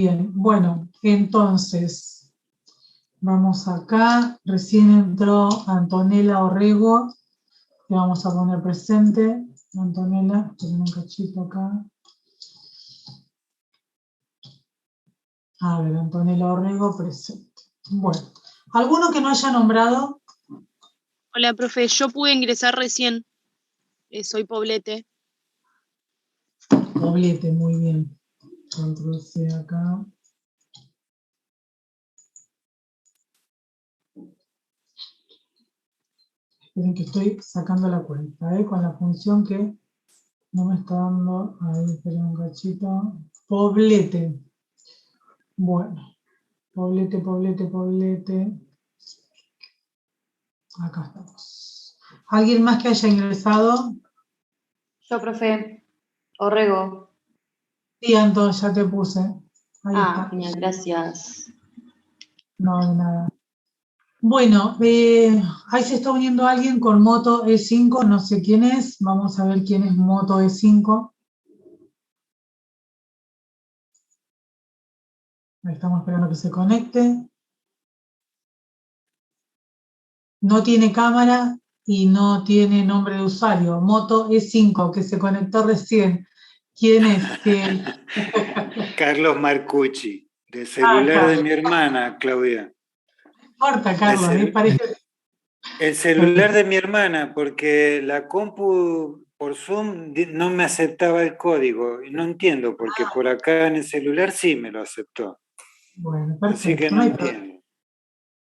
Bien, bueno, entonces, vamos acá. Recién entró Antonella Orrego, que vamos a poner presente. Antonella, tenemos un cachito acá. A ver, Antonella Orrego, presente. Bueno, ¿alguno que no haya nombrado? Hola, profe, yo pude ingresar recién. Soy Poblete. Poblete, muy bien. Control C acá. Esperen que estoy sacando la cuenta, con la función que no me está dando. Ahí, esperen un cachito. Poblete. Bueno, Poblete. Acá estamos. ¿Alguien más que haya ingresado? Yo, profe. Orrego. Sí, Anto, ya te puse. Ahí está. Genial, gracias. No, de nada. Bueno, ahí se está uniendo alguien con Moto E5, no sé quién es. Vamos a ver quién es Moto E5. Ahí estamos esperando que se conecte. No tiene cámara y no tiene nombre de usuario. Moto E5, que se conectó recién. ¿Quién es? Carlos Marcucci, del celular de mi hermana, Claudia. No importa, Carlos, parece... El celular de mi hermana, porque la compu por Zoom no me aceptaba el código, y no entiendo, porque por acá en el celular sí me lo aceptó. Bueno, perfecto. Así que no entiendo.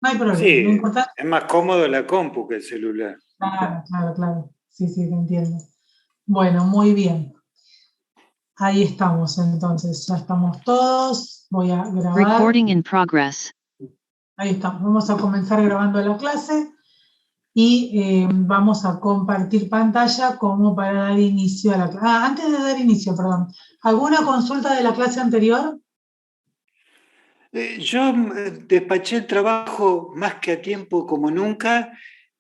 No hay problema. Sí, Lo importante... es más cómodo la compu que el celular. Claro. Sí, te entiendo. Bueno, muy bien. Ahí estamos, entonces. Ya estamos todos. Voy a grabar. Recording in progress. Ahí estamos. Vamos a comenzar grabando la clase y vamos a compartir pantalla como para dar inicio a la clase. Antes de dar inicio, perdón. ¿Alguna consulta de la clase anterior? Yo despaché el trabajo más que a tiempo como nunca,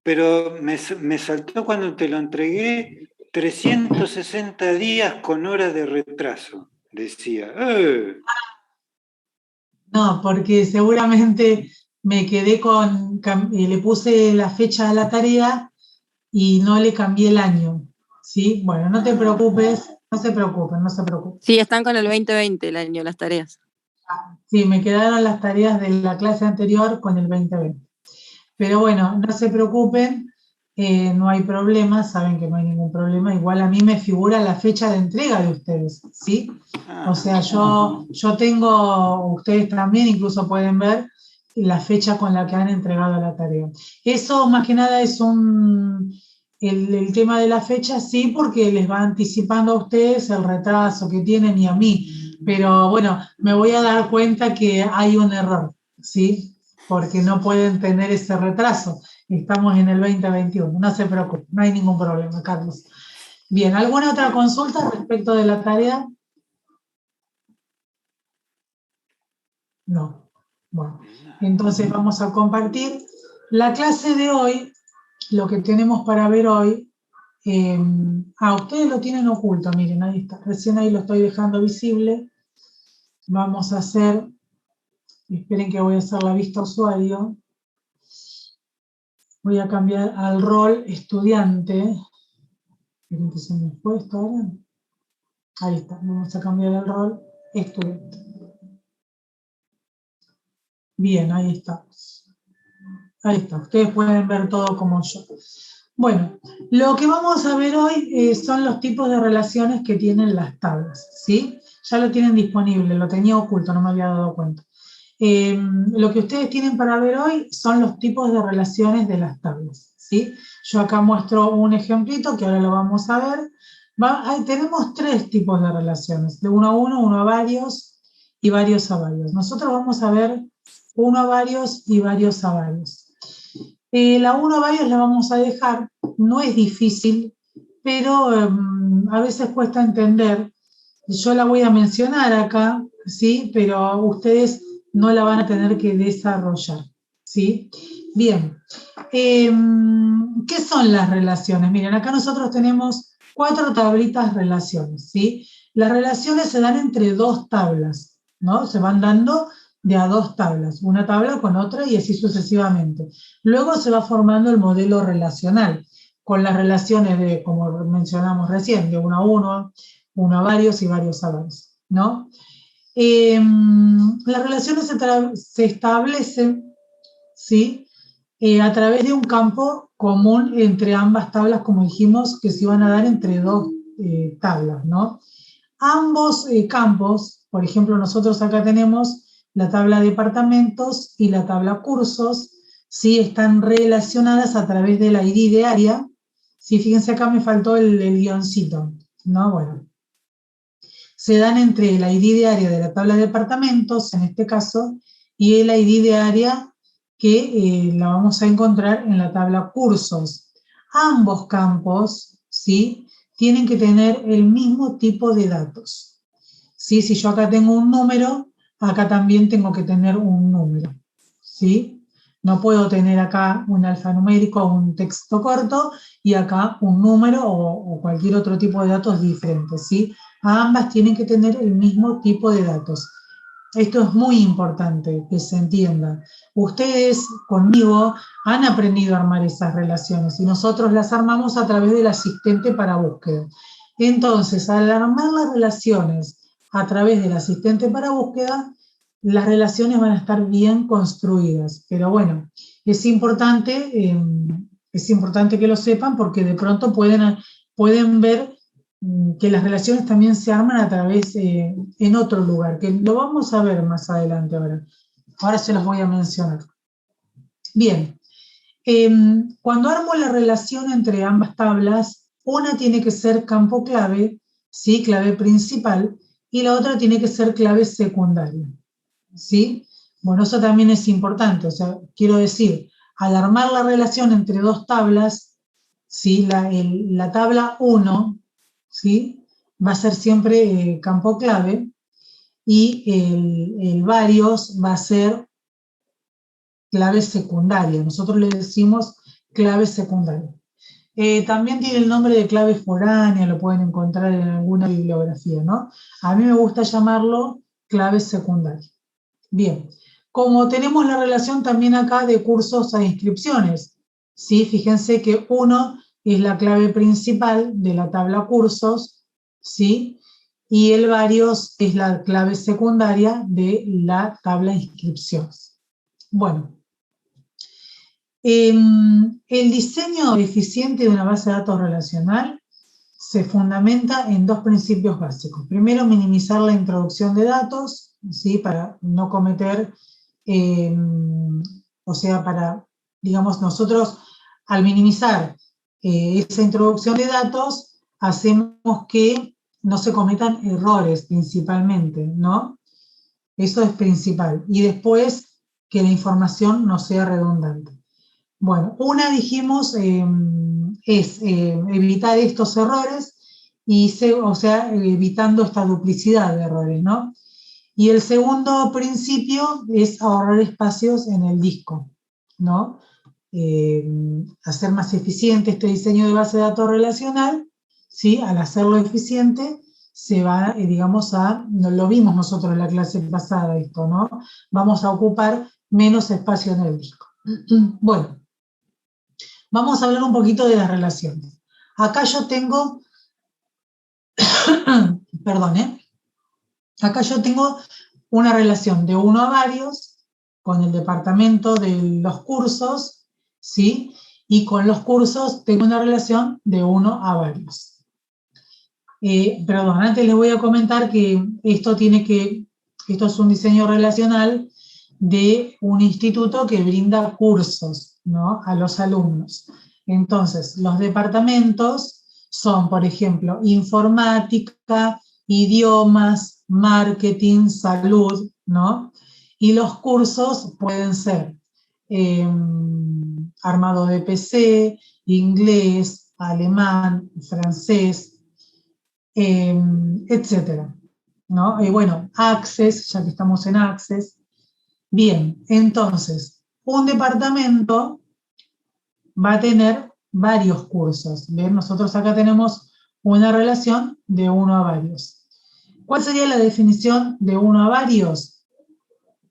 pero me saltó cuando te lo entregué 360 días con horas de retraso, decía. No, porque seguramente me quedé le puse la fecha a la tarea y no le cambié el año, ¿sí? Bueno, no te preocupes, no se preocupen. Sí, están con el 2020 el año, las tareas. Sí, me quedaron las tareas de la clase anterior con el 2020. Pero bueno, no se preocupen, no hay problema, saben que no hay ningún problema. Igual a mí me figura la fecha de entrega de ustedes, ¿sí? O sea, yo tengo, ustedes también incluso pueden ver la fecha con la que han entregado la tarea. Eso más que nada es el tema de la fecha, sí, porque les va anticipando a ustedes el retraso que tienen y a mí. Pero bueno, me voy a dar cuenta que hay un error, ¿sí? Porque no pueden tener ese retraso. Estamos en el 2021, no se preocupen, no hay ningún problema, Carlos. Bien, ¿alguna otra consulta respecto de la tarea? No. Bueno, entonces vamos a compartir la clase de hoy, lo que tenemos para ver hoy. Ustedes lo tienen oculto, miren, ahí está, recién ahí lo estoy dejando visible. Vamos a hacer, esperen que voy a hacer la vista usuario. Voy a cambiar al rol estudiante. Esperen que se me fue esto ahora. Ahí está, vamos a cambiar el rol estudiante. Bien, ahí estamos. Ahí está, ustedes pueden ver todo como yo. Bueno, lo que vamos a ver hoy son los tipos de relaciones que tienen las tablas, ¿sí? Ya lo tienen disponible, lo tenía oculto, no me había dado cuenta. Lo que ustedes tienen para ver hoy son los tipos de relaciones de las tablas, ¿sí? Yo acá muestro un ejemplito que ahora lo vamos a ver. Tenemos tres tipos de relaciones, de uno a uno, uno a varios y varios a varios. Nosotros vamos a ver uno a varios y varios a varios. La uno a varios la vamos a dejar, no es difícil, pero a veces cuesta entender. Yo la voy a mencionar acá, ¿sí? Pero ustedes no la van a tener que desarrollar, ¿sí? Bien, ¿qué son las relaciones? Miren, acá nosotros tenemos 4 tablitas relaciones, ¿sí? Las relaciones se dan entre 2 tablas, ¿no? Se van dando de a dos tablas, una tabla con otra y así sucesivamente. Luego se va formando el modelo relacional, con las relaciones de, como mencionamos recién, de uno a uno, uno a varios y varios a varios, ¿no? Las relaciones se establecen, ¿sí? A través de un campo común entre ambas tablas, como dijimos, que se iban a dar entre dos tablas, ¿no? Ambos campos, por ejemplo, nosotros acá tenemos la tabla departamentos y la tabla cursos, ¿sí? Están relacionadas a través de la ID de área. Sí, fíjense acá me faltó el guioncito, ¿no? Bueno. Se dan entre la ID de área de la tabla de departamentos, en este caso, y el ID de área que la vamos a encontrar en la tabla cursos. Ambos campos, ¿sí?, tienen que tener el mismo tipo de datos. ¿Sí? Si yo acá tengo un número, acá también tengo que tener un número. ¿Sí? No puedo tener acá un alfanumérico o un texto corto y acá un número o cualquier otro tipo de datos diferentes. ¿Sí? Ambas tienen que tener el mismo tipo de datos. Esto es muy importante que se entienda. Ustedes conmigo han aprendido a armar esas relaciones y nosotros las armamos a través del asistente para búsqueda. Entonces, al armar las relaciones a través del asistente para búsqueda, las relaciones van a estar bien construidas. Pero bueno, es importante que lo sepan porque de pronto pueden ver que las relaciones también se arman a través en otro lugar, que lo vamos a ver más adelante ahora. Ahora se los voy a mencionar. Bien, cuando armo la relación entre ambas tablas, una tiene que ser campo clave, ¿sí? Clave principal, y la otra tiene que ser clave secundaria, ¿sí? Bueno, eso también es importante, o sea, quiero decir, al armar la relación entre dos tablas, ¿sí? La tabla 1, ¿sí?, va a ser siempre campo clave y el varios va a ser clave secundaria. Nosotros le decimos clave secundaria. También tiene el nombre de clave foránea, lo pueden encontrar en alguna bibliografía, ¿no? A mí me gusta llamarlo clave secundaria. Bien, como tenemos la relación también acá de cursos a inscripciones, ¿sí? Fíjense que 1 es la clave principal de la tabla cursos, ¿sí? Y el varios es la clave secundaria de la tabla inscripciones. Bueno, el diseño eficiente de una base de datos relacional se fundamenta en dos principios básicos. Primero, minimizar la introducción de datos, ¿sí? Para no cometer, digamos, nosotros al minimizar esa introducción de datos, hacemos que no se cometan errores principalmente, ¿no? Eso es principal. Y después, que la información no sea redundante. Bueno, una dijimos es evitar estos errores, evitando esta duplicidad de errores, ¿no? Y el segundo principio es ahorrar espacios en el disco, ¿no? Hacer más eficiente este diseño de base de datos relacional, ¿sí? Al hacerlo eficiente, se va, lo vimos nosotros en la clase pasada esto, ¿no? Vamos a ocupar menos espacio en el disco. Bueno, vamos a hablar un poquito de las relaciones. Acá yo tengo, acá yo tengo una relación de 1 a varios con el departamento de los cursos, ¿sí? Y con los cursos tengo una relación de 1 a varios. Antes les voy a comentar que esto es un diseño relacional de un instituto que brinda cursos, ¿no?, a los alumnos. Entonces, los departamentos son, por ejemplo, informática, idiomas, marketing, salud, ¿no? Y los cursos pueden ser armado de PC, inglés, alemán, francés, etcétera, ¿no? Y bueno, Access, ya que estamos en Access. Bien, entonces, un departamento va a tener varios cursos. ¿Ven? Nosotros acá tenemos una relación de 1 a varios. ¿Cuál sería la definición de uno a varios?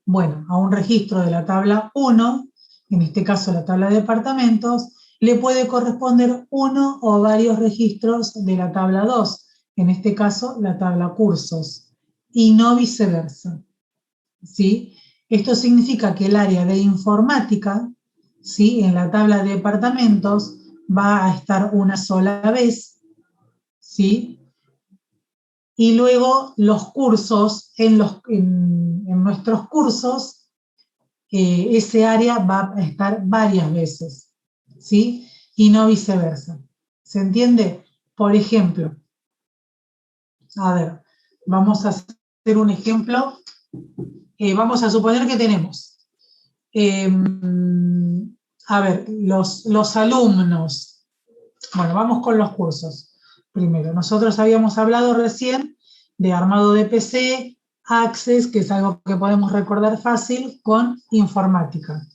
Bueno, a un registro de la tabla 1, en este caso la tabla de departamentos, le puede corresponder uno o varios registros de la tabla 2, en este caso la tabla cursos, y no viceversa. ¿Sí? Esto significa que el área de informática, ¿sí?, en la tabla de departamentos va a estar una sola vez, ¿sí? Y luego los cursos, en nuestros cursos, ese área va a estar varias veces, ¿sí? Y no viceversa. ¿Se entiende? Por ejemplo, a ver, vamos a hacer un ejemplo. Vamos a suponer que tenemos, a ver, los alumnos. Bueno, vamos con los cursos. Primero, nosotros habíamos hablado recién de armado de PC, Access, que es algo que podemos recordar fácil, con informática,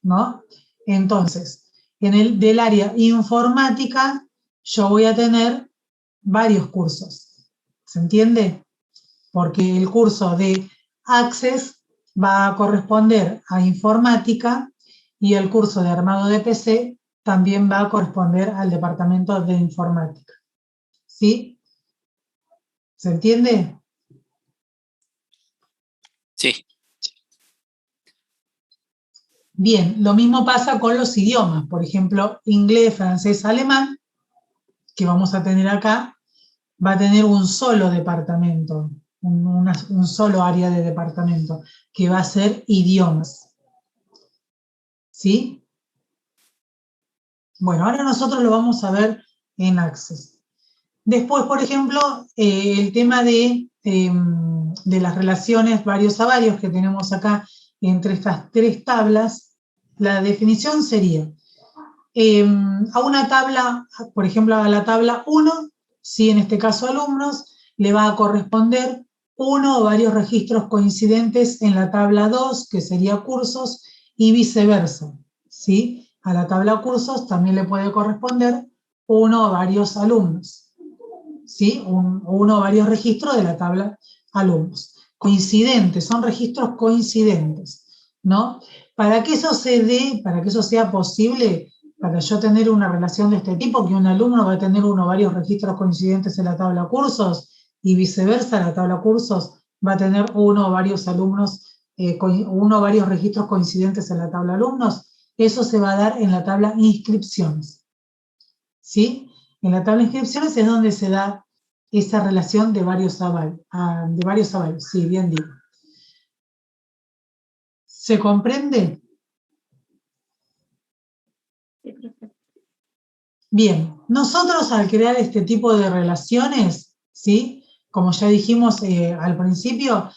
¿no? Entonces, del área informática, yo voy a tener varios cursos. ¿Se entiende? Porque el curso de Access va a corresponder a informática y el curso de armado de PC también va a corresponder al departamento de informática. ¿Sí? ¿Se entiende? Sí. Bien, lo mismo pasa con los idiomas, por ejemplo, inglés, francés, alemán, que vamos a tener acá, va a tener un solo departamento, un solo área de departamento, que va a ser idiomas. ¿Sí? Bueno, ahora nosotros lo vamos a ver en Access. Después, por ejemplo, el tema de las relaciones varios a varios que tenemos acá entre estas tres tablas, la definición sería a una tabla, por ejemplo, a la tabla 1, si en este caso alumnos, le va a corresponder uno o varios registros coincidentes en la tabla 2, que sería cursos, y viceversa, ¿sí? A la tabla cursos también le puede corresponder uno o varios alumnos, ¿sí? Uno o varios registros de la tabla alumnos. Coincidentes, son registros coincidentes, ¿no? Para que eso se dé, para que eso sea posible, para yo tener una relación de este tipo, que un alumno va a tener uno o varios registros coincidentes en la tabla cursos y viceversa, la tabla cursos va a tener uno o varios alumnos, uno o varios registros coincidentes en la tabla alumnos, eso se va a dar en la tabla inscripciones. ¿Sí? En la tabla inscripciones es donde se da esa relación de varios avales. Sí, bien digo. ¿Se comprende? Bien, nosotros al crear este tipo de relaciones, ¿sí? Como ya dijimos al principio,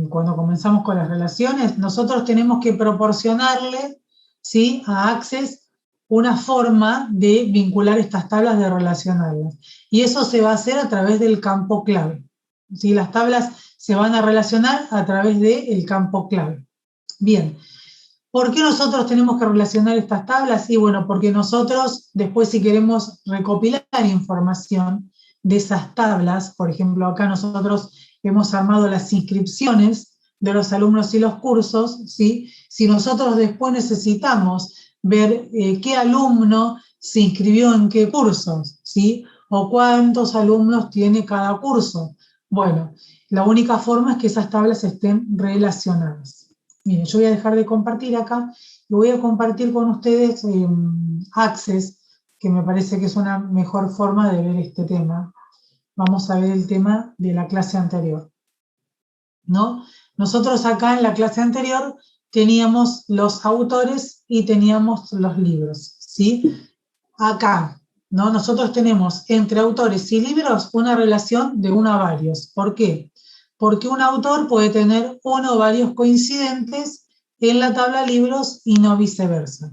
cuando comenzamos con las relaciones, nosotros tenemos que proporcionarle, ¿sí?, a Access una forma de vincular estas tablas, de relacionarlas. Y eso se va a hacer a través del campo clave. ¿Sí? Las tablas se van a relacionar a través del campo clave. Bien. ¿Por qué nosotros tenemos que relacionar estas tablas? Y bueno, porque nosotros después, si queremos recopilar información de esas tablas, por ejemplo, acá nosotros hemos armado las inscripciones de los alumnos y los cursos, ¿sí? Si nosotros después necesitamos ver qué alumno se inscribió en qué cursos, ¿sí? O cuántos alumnos tiene cada curso. Bueno, la única forma es que esas tablas estén relacionadas. Miren, yo voy a dejar de compartir acá y voy a compartir con ustedes Access, que me parece que es una mejor forma de ver este tema. Vamos a ver el tema de la clase anterior, ¿no? Nosotros acá en la clase anterior teníamos los autores y teníamos los libros, ¿sí? Acá, ¿no? Nosotros tenemos entre autores y libros una relación de uno a varios. ¿Por qué? Porque un autor puede tener uno o varios coincidentes en la tabla libros y no viceversa.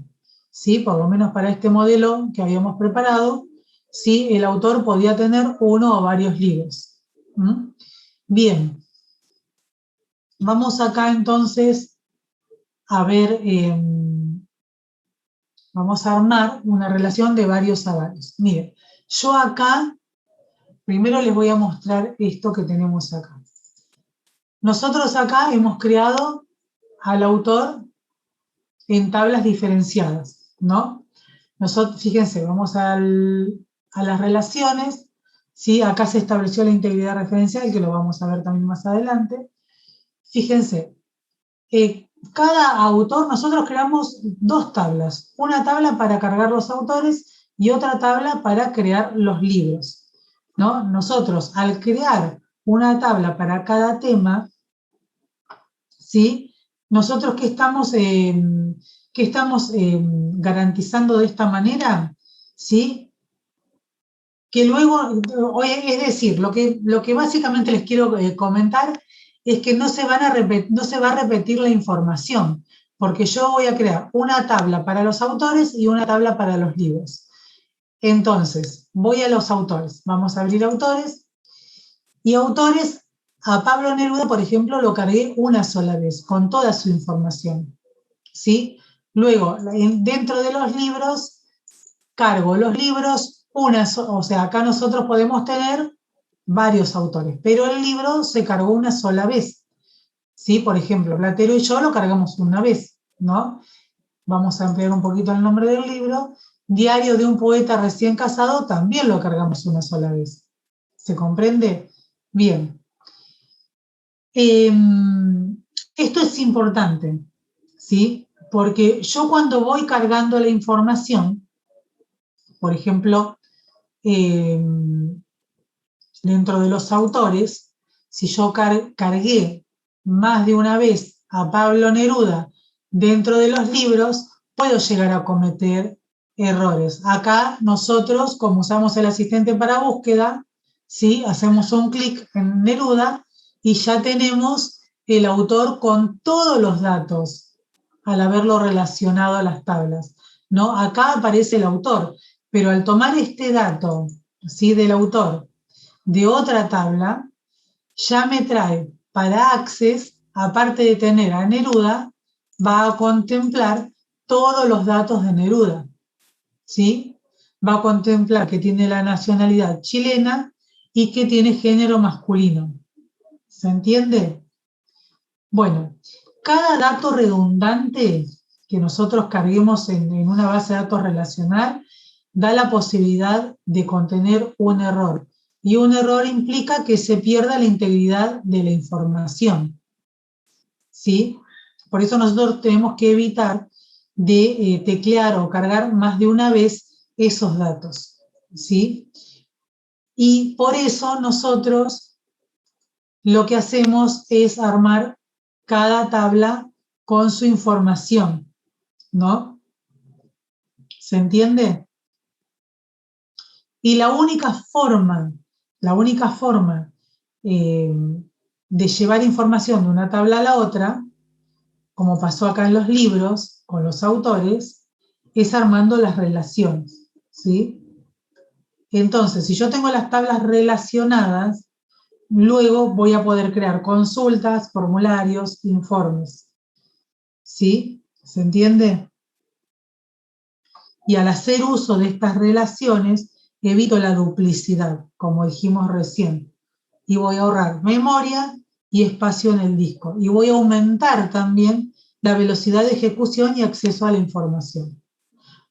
¿Sí? Por lo menos para este modelo que habíamos preparado, ¿sí?, el autor podía tener uno o varios libros. Bien. Vamos acá entonces a ver, vamos a armar una relación de varios a varios. Miren, yo acá primero les voy a mostrar esto que tenemos acá. Nosotros acá hemos creado al autor en tablas diferenciadas, ¿no? Nosotros, fíjense, vamos a las relaciones, ¿sí? Acá se estableció la integridad referencial, que lo vamos a ver también más adelante. Fíjense, cada autor, nosotros creamos dos tablas, una tabla para cargar los autores y otra tabla para crear los libros, ¿no? Nosotros, al crear una tabla para cada tema, ¿sí? Nosotros, ¿qué estamos garantizando de esta manera? ¿Sí? Que luego, es decir, lo que básicamente les quiero comentar es que no se va a repetir la información, porque yo voy a crear una tabla para los autores y una tabla para los libros. Entonces, voy a los autores. Vamos a abrir autores. Y autores, a Pablo Neruda, por ejemplo, lo cargué una sola vez, con toda su información, ¿sí? Luego, dentro de los libros, cargo los libros, o sea, acá nosotros podemos tener varios autores, pero el libro se cargó una sola vez, ¿sí? Por ejemplo, Platero y yo lo cargamos una vez, ¿no? Vamos a ampliar un poquito el nombre del libro. Diario de un poeta recién casado también lo cargamos una sola vez. ¿Se comprende? Bien. Esto es importante, ¿sí? Porque yo cuando voy cargando la información, por ejemplo, dentro de los autores, si yo cargué más de una vez a Pablo Neruda dentro de los libros, puedo llegar a cometer errores. Acá nosotros, como usamos el asistente para búsqueda, ¿sí? Hacemos un clic en Neruda y ya tenemos el autor con todos los datos al haberlo relacionado a las tablas, ¿no? Acá aparece el autor, pero al tomar este dato, ¿sí? Del autor de otra tabla, ya me trae para Access, aparte de tener a Neruda, va a contemplar todos los datos de Neruda, ¿sí? Va a contemplar que tiene la nacionalidad chilena y que tiene género masculino. ¿Se entiende? Bueno, cada dato redundante que nosotros carguemos en una base de datos relacional da la posibilidad de contener un error. Y un error implica que se pierda la integridad de la información, ¿sí? Por eso nosotros tenemos que evitar de teclear o cargar más de una vez esos datos, ¿sí? Y por eso nosotros lo que hacemos es armar cada tabla con su información, ¿no? ¿Se entiende? Y la única forma de llevar información de una tabla a la otra, como pasó acá en los libros, con los autores, es armando las relaciones, ¿sí? Entonces, si yo tengo las tablas relacionadas, luego voy a poder crear consultas, formularios, informes, ¿sí? ¿Se entiende? Y al hacer uso de estas relaciones, evito la duplicidad, como dijimos recién, y voy a ahorrar memoria y espacio en el disco, y voy a aumentar también la velocidad de ejecución y acceso a la información.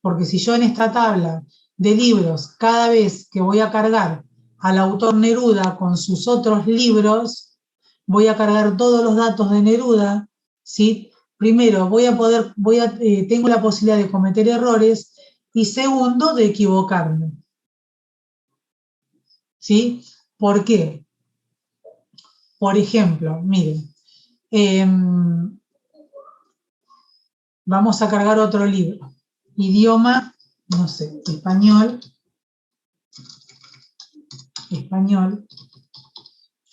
Porque si yo en esta tabla de libros, cada vez que voy a cargar al autor Neruda con sus otros libros, voy a cargar todos los datos de Neruda, ¿sí? Primero, tengo la posibilidad de cometer errores, y segundo, de equivocarme, ¿sí? ¿Por qué? Por ejemplo, miren, vamos a cargar otro libro. Idioma, no sé, español.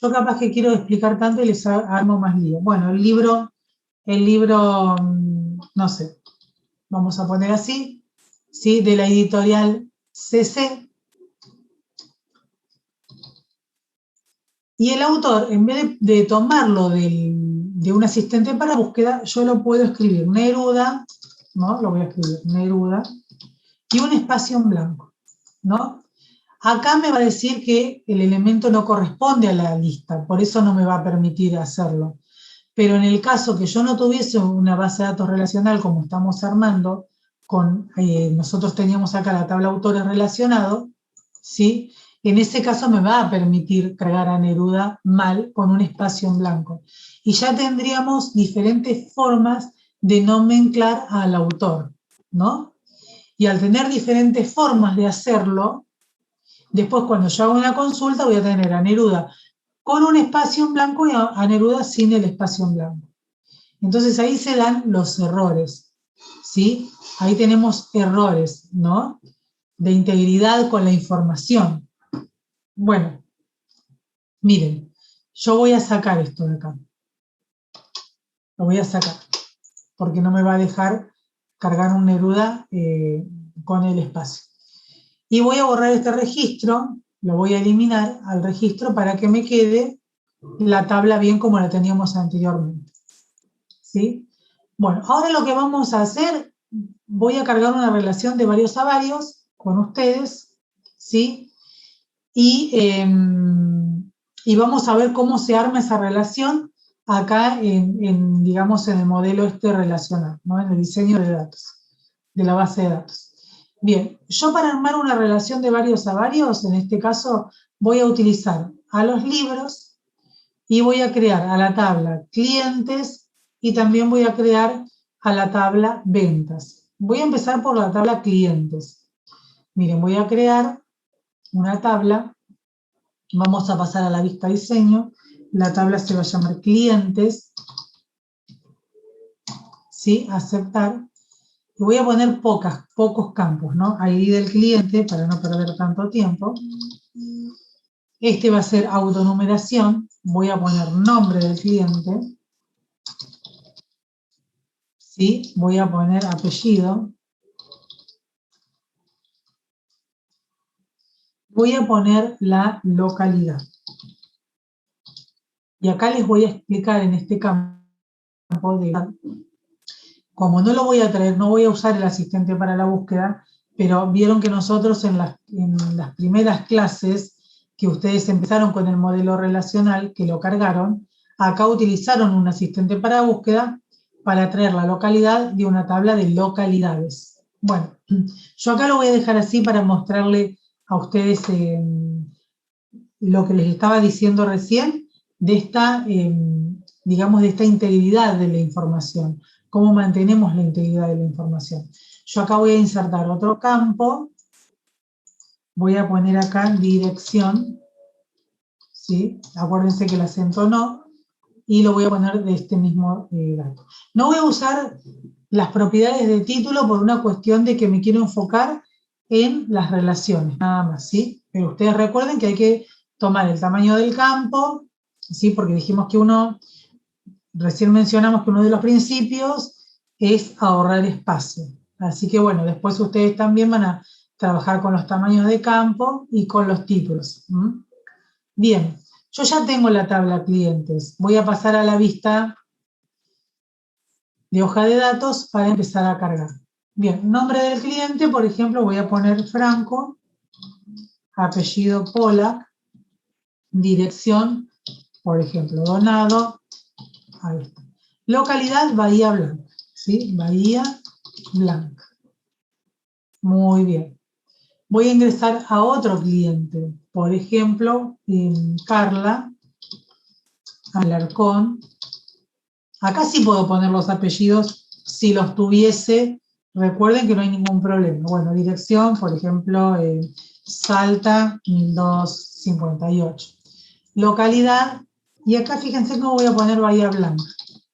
Yo capaz que quiero explicar tanto y les armo más lío. Bueno, el libro, no sé, vamos a poner así, ¿sí? De la editorial CC. Y el autor, en vez de tomarlo de un asistente para búsqueda, yo lo puedo escribir Neruda, ¿no? Lo voy a escribir Neruda, y un espacio en blanco, ¿no? Acá me va a decir que el elemento no corresponde a la lista, por eso no me va a permitir hacerlo. Pero en el caso que yo no tuviese una base de datos relacional como estamos armando, nosotros teníamos acá la tabla autores relacionado, ¿sí? En ese caso me va a permitir cargar a Neruda mal con un espacio en blanco. Y ya tendríamos diferentes formas de nomenclar al autor, ¿no? Y al tener diferentes formas de hacerlo, después cuando yo hago una consulta voy a tener a Neruda con un espacio en blanco y a Neruda sin el espacio en blanco. Entonces ahí se dan los errores, ¿sí? Ahí tenemos errores, ¿no? De integridad con la información. Bueno, miren, yo voy a sacar esto de acá. Lo voy a sacar, porque no me va a dejar cargar un Neruda con el espacio. Y voy a borrar este registro, lo voy a eliminar al registro para que me quede la tabla bien como la teníamos anteriormente. ¿Sí? Bueno, ahora lo que vamos a hacer, voy a cargar una relación de varios a varios con ustedes, ¿sí? Y vamos a ver cómo se arma esa relación acá digamos, en el modelo relacional, ¿no? En el diseño de datos, de la base de datos. Bien, yo para armar una relación de varios a varios, en este caso, voy a utilizar a los libros y voy a crear a la tabla clientes y también voy a crear a la tabla ventas. Voy a empezar por la tabla clientes. Miren, voy a crear una tabla, vamos a pasar a la vista diseño, la tabla se va a llamar clientes, ¿sí? Aceptar. Y voy a poner pocos campos, ¿no? ID del cliente para no perder tanto tiempo. Este va a ser autonumeración, voy a poner nombre del cliente, ¿sí? Voy a poner apellido, voy a poner la localidad. Y acá les voy a explicar en este campo, como no lo voy a traer, no voy a usar el asistente para la búsqueda, pero vieron que nosotros en las primeras clases que ustedes empezaron con el modelo relacional, que lo cargaron, acá utilizaron un asistente para búsqueda para traer la localidad de una tabla de localidades. Bueno, yo acá lo voy a dejar así para mostrarle a ustedes lo que les estaba diciendo recién, de esta, digamos, de esta integridad de la información. ¿Cómo mantenemos la integridad de la información? Yo acá voy a insertar otro campo, voy a poner acá dirección, ¿sí? Acuérdense que el acento no, y lo voy a poner de este mismo dato. No voy a usar las propiedades de título por una cuestión de que me quiero enfocar en las relaciones, nada más, ¿sí? Pero ustedes recuerden que hay que tomar el tamaño del campo, ¿sí? Porque dijimos que recién mencionamos que uno de los principios es ahorrar espacio. Así que bueno, después ustedes también van a trabajar con los tamaños de campo y con los títulos. Bien, yo ya tengo la tabla clientes. Voy a pasar a la vista de hoja de datos para empezar a cargar. Bien, nombre del cliente, por ejemplo, voy a poner Franco, apellido Pola, dirección, por ejemplo, Donado, ahí está. Localidad, Bahía Blanca, ¿sí? Bahía Blanca. Muy bien. Voy a ingresar a otro cliente, por ejemplo, Carla, Alarcón. Acá sí puedo poner los apellidos si los tuviese. Recuerden que no hay ningún problema. Bueno, dirección, por ejemplo, Salta 1258. Localidad, y acá fíjense cómo voy a poner Bahía Blanca,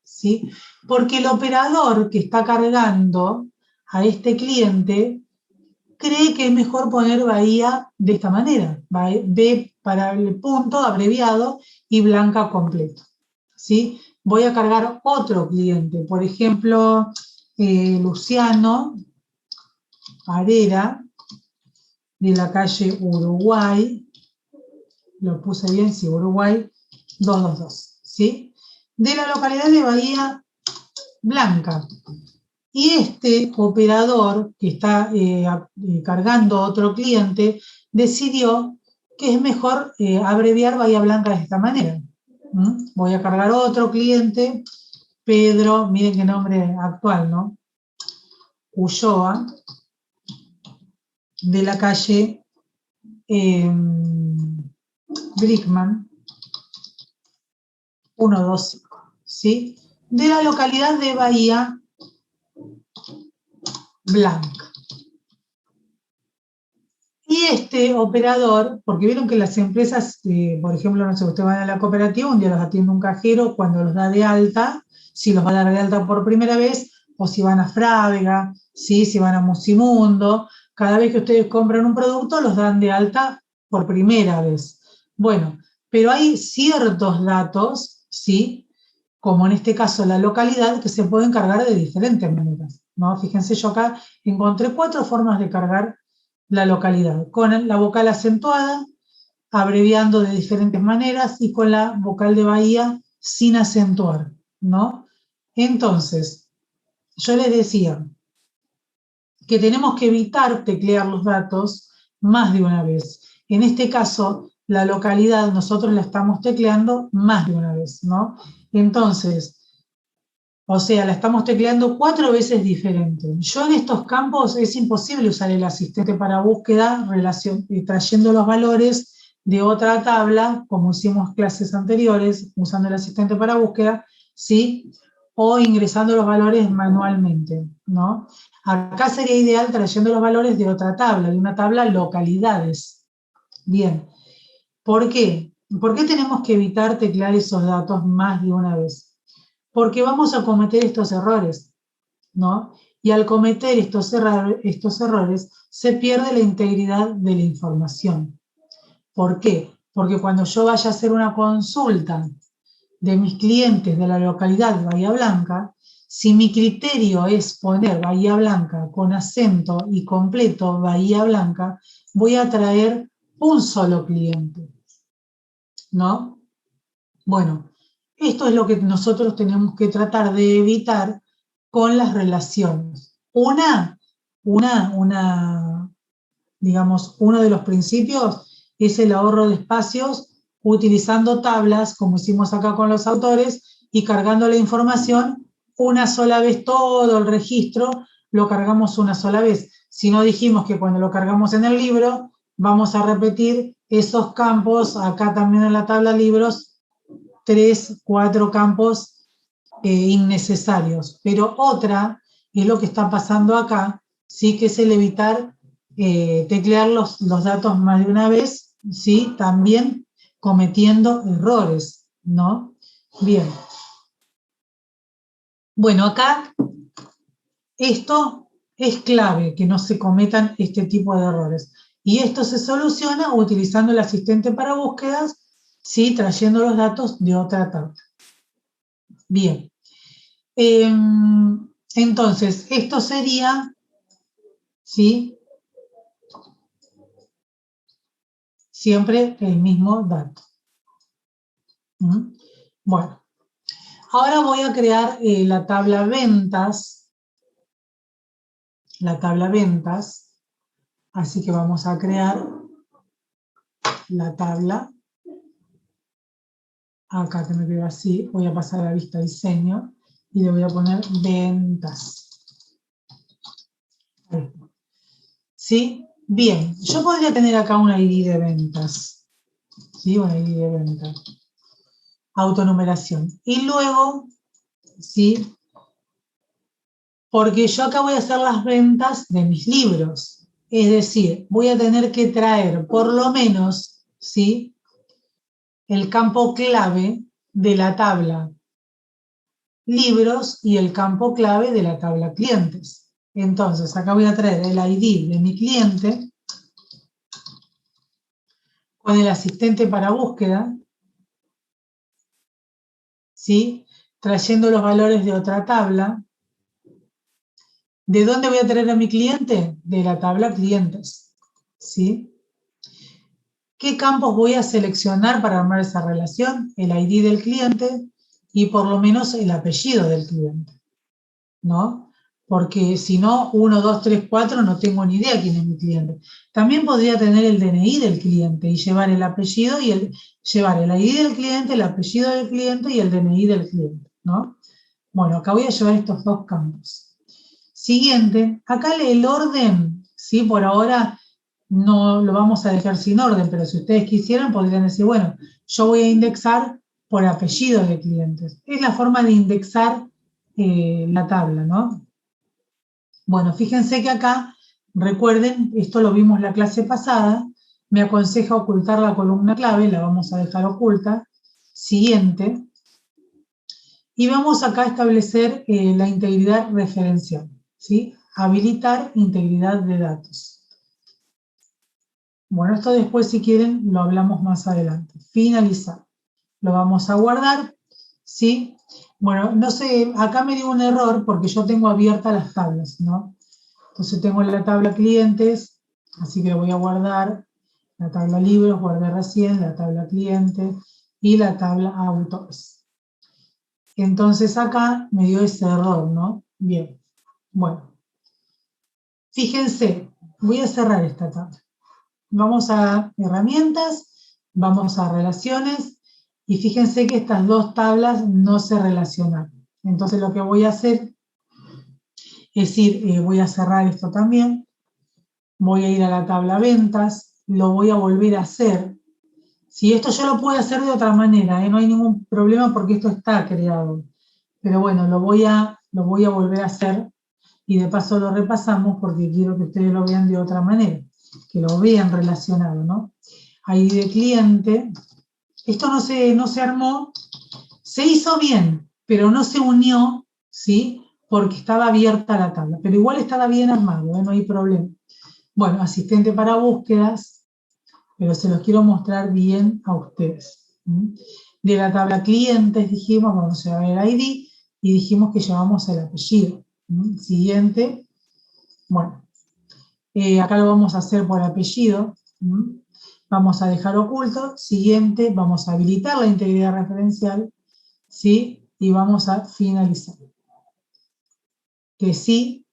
¿sí? Porque el operador que está cargando a este cliente cree que es mejor poner Bahía de esta manera. B para el punto abreviado y Blanca completo, ¿sí? Voy a cargar otro cliente, por ejemplo, Luciano Arera, de la calle Uruguay, lo puse bien, sí, Uruguay 222, ¿sí? De la localidad de Bahía Blanca. Y este operador que está cargando otro cliente decidió que es mejor abreviar Bahía Blanca de esta manera. Voy a cargar otro cliente, Pedro, miren qué nombre actual, ¿no? Ulloa, de la calle Brickman, 125, ¿sí? De la localidad de Bahía Blanca. Y este operador, porque vieron que las empresas, por ejemplo, no sé, ustedes van a la cooperativa, un día los atiende un cajero cuando los da de alta, si los va a dar de alta por primera vez, o si van a Frávega, ¿sí? Si van a Musimundo, cada vez que ustedes compran un producto, los dan de alta por primera vez. Bueno, pero hay ciertos datos, ¿sí? Como en este caso la localidad, que se pueden cargar de diferentes maneras, ¿no? Fíjense, yo acá encontré 4 formas de cargar la localidad, con la vocal acentuada, abreviando de diferentes maneras, y con la vocal de Bahía sin acentuar, ¿no? Entonces, yo les decía que tenemos que evitar teclear los datos más de una vez. En este caso, la localidad nosotros la estamos tecleando más de una vez, ¿no? Entonces, o sea, la estamos tecleando 4 veces diferente. Yo en estos campos es imposible usar el asistente para búsqueda trayendo los valores de otra tabla, como hicimos clases anteriores, usando el asistente para búsqueda, ¿sí? O ingresando los valores manualmente, ¿no? Acá sería ideal trayendo los valores de otra tabla, de una tabla localidades. Bien. ¿Por qué? ¿Por qué tenemos que evitar teclear esos datos más de una vez? Porque vamos a cometer estos errores, ¿no? Y al cometer estos errores, se pierde la integridad de la información. ¿Por qué? Porque cuando yo vaya a hacer una consulta de mis clientes de la localidad de Bahía Blanca, si mi criterio es poner Bahía Blanca con acento y completo Bahía Blanca, voy a traer un solo cliente, ¿no? Bueno, esto es lo que nosotros tenemos que tratar de evitar con las relaciones. Digamos, uno de los principios es el ahorro de espacios utilizando tablas, como hicimos acá con los autores, y cargando la información una sola vez, todo el registro lo cargamos una sola vez. Si no, dijimos que cuando lo cargamos en el libro, vamos a repetir esos campos, acá también en la tabla libros, 3, 4 campos innecesarios. Pero otra es lo que está pasando acá, ¿sí? Que es el evitar teclear los datos más de una vez, ¿sí? También cometiendo errores, ¿no? Bien. Bueno, acá esto es clave, que no se cometan este tipo de errores. Y esto se soluciona utilizando el asistente para búsquedas, ¿sí? Trayendo los datos de otra tabla. Bien. Entonces, esto sería, ¿sí? Siempre el mismo dato. Bueno, ahora voy a crear la tabla ventas. La tabla ventas. Así que vamos a crear la tabla. Acá que me quedo así, voy a pasar a la vista diseño y le voy a poner ventas. ¿Sí? Bien, yo podría tener acá un ID de ventas. ¿Sí? Un ID de ventas. Autonumeración. Y luego, ¿sí? Porque yo acá voy a hacer las ventas de mis libros. Es decir, voy a tener que traer por lo menos, ¿sí? El campo clave de la tabla libros y el campo clave de la tabla clientes. Entonces, acá voy a traer el ID de mi cliente con el asistente para búsqueda, ¿sí? Trayendo los valores de otra tabla. ¿De dónde voy a traer a mi cliente? De la tabla clientes, ¿sí? ¿Qué campos voy a seleccionar para armar esa relación? El ID del cliente y por lo menos el apellido del cliente, ¿no? porque si no, 1, 2, 3, 4, no tengo ni idea quién es mi cliente. También podría tener el DNI del cliente y llevar el apellido llevar el ID del cliente, el apellido del cliente y el DNI del cliente, ¿no? Bueno, acá voy a llevar estos dos campos. Siguiente, acá el orden, ¿sí? Por ahora no lo vamos a dejar sin orden, pero si ustedes quisieran podrían decir, bueno, yo voy a indexar por apellido de clientes. Es la forma de indexar la tabla, ¿no? Bueno, fíjense que acá, recuerden, esto lo vimos la clase pasada, me aconseja ocultar la columna clave, la vamos a dejar oculta. Siguiente. Y vamos acá a establecer la integridad referencial, ¿sí? Habilitar integridad de datos. Bueno, esto después, si quieren, lo hablamos más adelante. Finalizar. Lo vamos a guardar, ¿sí? Bueno, no sé, acá me dio un error porque yo tengo abiertas las tablas, ¿no? Entonces tengo la tabla clientes, así que voy a guardar la tabla libros, guardé recién, la tabla clientes y la tabla autores. Entonces acá me dio ese error, ¿no? Bien, bueno. Fíjense, voy a cerrar esta tabla. Vamos a herramientas, vamos a relaciones, y fíjense que estas dos tablas no se relacionan. Entonces lo que voy a hacer es voy a cerrar esto también, voy a ir a la tabla ventas, lo voy a volver a hacer. Si esto yo lo puedo hacer de otra manera, no hay ningún problema porque esto está creado. Pero bueno, lo voy a volver a hacer y de paso lo repasamos porque quiero que ustedes lo vean de otra manera, que lo vean relacionado, ¿no? ID de cliente, esto no se armó, se hizo bien, pero no se unió, ¿sí? Porque estaba abierta la tabla, pero igual estaba bien armado, no hay problema. Bueno, asistente para búsquedas, pero se los quiero mostrar bien a ustedes. De la tabla clientes dijimos, vamos a ver el ID, y dijimos que llevamos el apellido. Siguiente, bueno, acá lo vamos a hacer por apellido. Vamos a dejar oculto. Siguiente, vamos a habilitar la integridad referencial, ¿sí? Y vamos a finalizar. Que sí,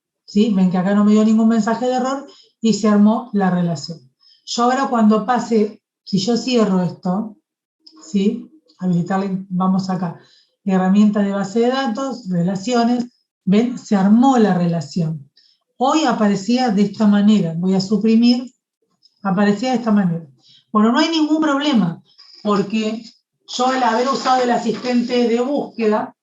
ven que acá no me dio ningún mensaje de error y se armó la relación. Yo ahora cuando pase, si yo cierro esto, ¿sí? Habilitarle, vamos acá, herramienta de base de datos, relaciones, ven, se armó la relación. Hoy aparecía de esta manera, voy a suprimir, aparecía de esta manera. Bueno, no hay ningún problema, porque yo al haber usado el asistente de búsqueda,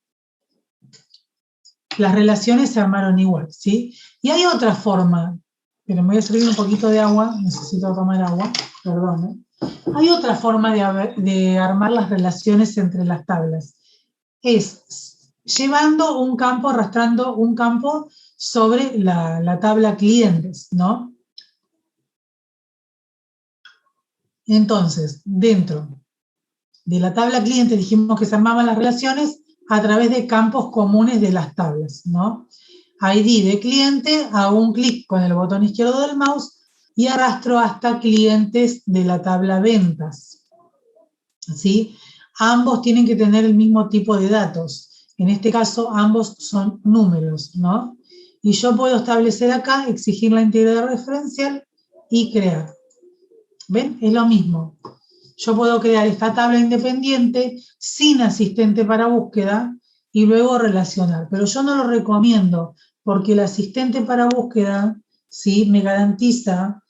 las relaciones se armaron igual, ¿sí? Y hay otra forma, pero me voy a servir un poquito de agua, necesito tomar agua, perdón. Hay otra forma de armar las relaciones entre las tablas. Es llevando un campo, arrastrando un campo sobre la tabla clientes, ¿no? Entonces, dentro de la tabla clientes dijimos que se armaban las relaciones a través de campos comunes de las tablas, ¿no? ID de cliente, hago un clic con el botón izquierdo del mouse y arrastro hasta clientes de la tabla ventas, ¿sí? Ambos tienen que tener el mismo tipo de datos. En este caso, ambos son números, ¿no? Y yo puedo establecer acá, exigir la integridad referencial y crear. ¿Ven? Es lo mismo. Yo puedo crear esta tabla independiente sin asistente para búsqueda y luego relacionar. Pero yo no lo recomiendo porque el asistente para búsqueda, ¿sí? Me garantiza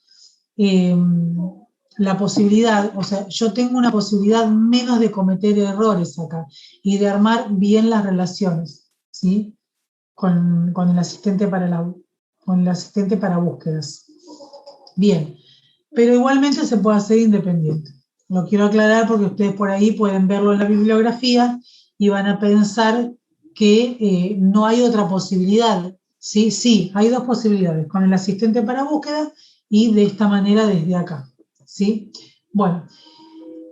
la posibilidad, o sea, yo tengo una posibilidad menos de cometer errores acá y de armar bien las relaciones, ¿sí? Con el asistente para búsquedas. Bien, pero igualmente se puede hacer independiente. Lo quiero aclarar porque ustedes por ahí pueden verlo en la bibliografía y van a pensar que no hay otra posibilidad. Sí, sí, hay dos posibilidades, con el asistente para búsqueda y de esta manera desde acá. ¿Sí? Bueno,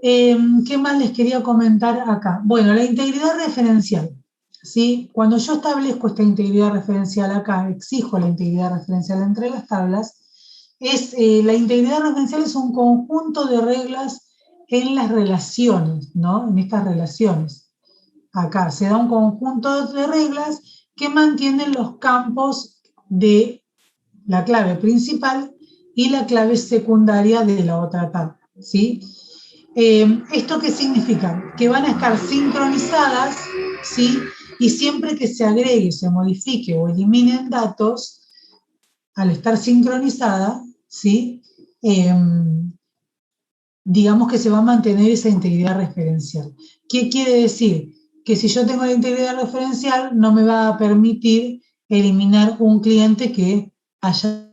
¿qué más les quería comentar acá? Bueno, la integridad referencial. ¿Sí? Cuando yo establezco esta integridad referencial acá, exijo la integridad referencial entre las tablas, la integridad referencial es un conjunto de reglas en las relaciones, ¿no? En estas relaciones. Acá se da un conjunto de reglas que mantienen los campos de la clave principal y la clave secundaria de la otra tabla, ¿sí? ¿Esto qué significa? Que van a estar sincronizadas, ¿sí? Y siempre que se agregue, se modifique o eliminen datos, al estar sincronizada, ¿sí? Digamos que se va a mantener esa integridad referencial. ¿Qué quiere decir? Que si yo tengo la integridad referencial, no me va a permitir eliminar un cliente que haya...